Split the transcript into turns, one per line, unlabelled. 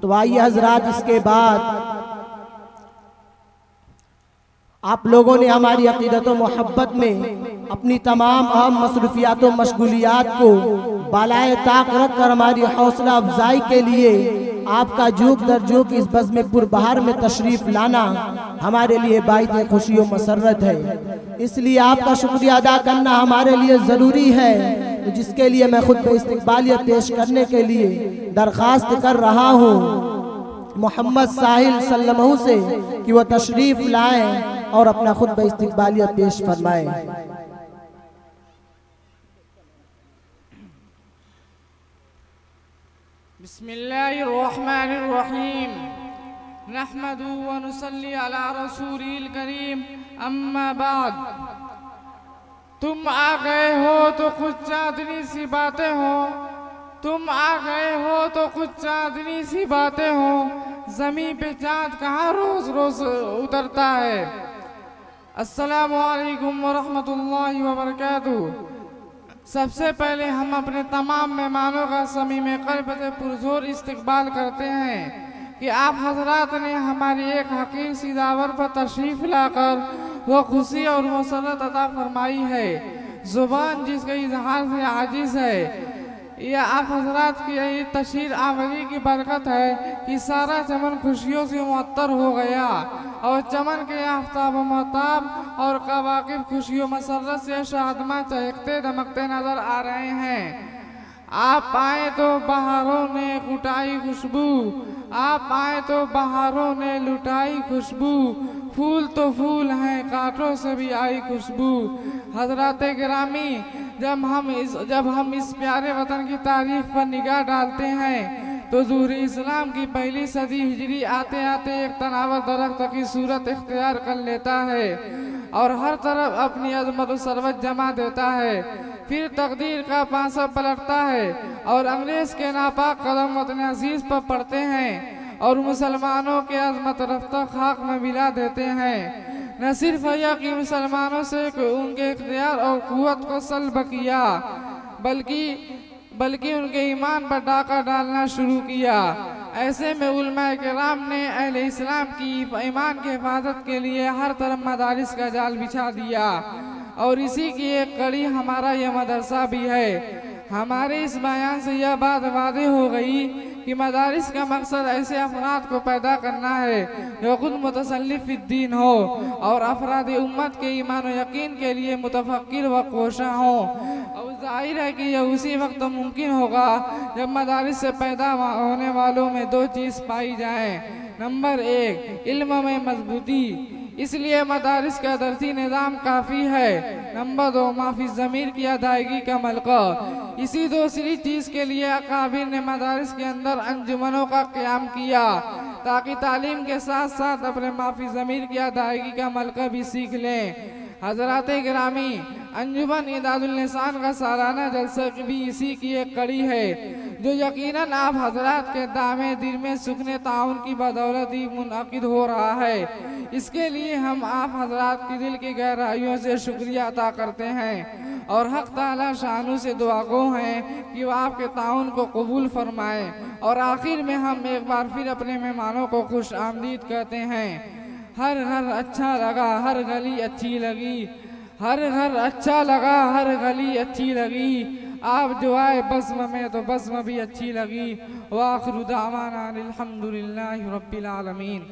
तो आइए हजरात, इसके बाद आप लोगों ने हमारी अकीदत व मोहब्बत में अपनी तमाम अहम मसरूफियात व मशगूलियात को बालाए ताक रख कर हमारी हौसला अफजाई के लिए आपका झूक दर झूक इस बज़्म पुरबहार में तशरीफ़ लाना हमारे लिए बाइज़ खुशी व मसरत है। इसलिए आपका शुक्रिया अदा करना हमारे लिए ज़रूरी है, तो जिसके लिए मैं खुद इस्तक़बालियत पेश करने के लिए दरख्वास्त कर रहा हूँ मोहम्मद साहिल सल्लल्लाहु से कि वह तशरीफ़ लाएँ और अपना खुद इस्तक़बालियत पेश फरमाएँ।
बिस्मिल्लाहिर्रहमानिर्रहीम नहमदु व नुसल्ली अला रसूलिल करीम अम्मा बाद। तुम आ गए हो तो कुछ चांदनी सी बातें हो, तुम आ गए हो तो कुछ चांदनी सी बातें हो, ज़मीं पे चाँद कहाँ रोज़ रोज़ उतरता है। अस्सलामु अलैकुम व रहमतुल्लाहि व बरकातुहू। सबसे पहले हम अपने तमाम मेहमानों का समीम क़ल्ब से पुरज़ोर इस्तक़बाल करते हैं कि आप हज़रात ने हमारी एक हक़ीक़ सी दावत पर तशरीफ़ लाकर वो खुशी और मसरत अता फरमाई है। ज़ुबान जिसके इज़हार से आजिज़ है, यह आप हज़रात की यही तशरीफ़ आवरी की बरकत है कि सारा चमन खुशियों से मुअत्तर हो गया और चमन के आफ्ताब महताब और कवाकिब खुशियों मसरत से शादमा चहकते दमकते नज़र आ रहे हैं। आप आए तो बहारों ने लुटाई खुशबू, आप आए तो बहारों ने लुटाई खुशबू, फूल तो फूल हैं कांटों से भी आई खुशबू। हज़रात गिरामी, जब हम इस प्यारे वतन की तारीख पर निगाह डालते हैं तो ज़ुहूर इस्लाम की पहली सदी हिजरी आते आते एक तनावर दरख्त की सूरत इख्तियार कर लेता है और हर तरफ अपनी अज़मत व सरवत जमा देता है। फिर तकदीर का पांसा पलटता है और अंग्रेज़ के नापाक कदम वतन अजीज़ पर पड़ते हैं और मुसलमानों के अज़मत रफ्ता खाक में मिला देते हैं। न सिर्फ यह कि मुसलमानों से उनके इख्तियार और क़ुव्वत को सल्ब किया, बल्कि उनके ईमान पर डाका डालना शुरू किया। ऐसे में उलमाए किराम ने अहले इस्लाम की ईमान की हिफाजत के लिए हर तरफ मदारिस का जाल बिछा दिया और इसी की एक कड़ी हमारा यह मदरसा भी है। हमारे इस बयान से यह बात वाज़ेह हो गई कि मदारिस का मकसद ऐसे अफराद को पैदा करना है जो खुद मुतसल्लिफ़ फ़िद्दीन हो और अफराद उम्मत के ईमान व यकीन के लिए मुतफ़क्किर व कोशा हों। और जाहिर है कि यह उसी वक्त मुमकिन होगा जब मदारिस से पैदा होने वालों में दो चीज़ पाई जाएँ। नंबर एक, इल्म में मजबूती, इसलिए मदारिस का दरसी निज़ाम काफ़ी है। नंबर दो, माफ़ी ज़मीर की अदायगी का मलका, इसी दूसरी चीज़ के लिए अकाबिर ने मदारिस के अंदर अंजुमनों का क़याम किया ताकि तालीम के साथ साथ अपने माफ़ी ज़मीर की अदायगी का मलका भी सीख लें। हज़रात गिरामी, अंजुमन इदादुल लिसान का सालाना जलसा भी इसी की एक कड़ी है जो यकीनन आप हज़रात के दामे दिल में सुखने ताउन की बदौलत ही मुनअक़िद हो रहा है। इसके लिए हम आप हज़रात की दिल की गहराइयों से शुक्रिया अता करते हैं और हक़ ताला शानू से दुआगो हैं कि वह आपके ताउन को कबूल फरमाएँ। और आखिर में हम एक बार फिर अपने मेहमानों को खुश आमदीद कहते हैं। हर घर अच्छा लगा, हर गली अच्छी लगी, हर घर अच्छा लगा, हर गली अच्छी लगी, आप जो आए बज़्म में तो बज़्म भी अच्छी लगी। व आखिरु दावाना अनिल हम्दुलिल्लाहि रब्बिल आलमीन।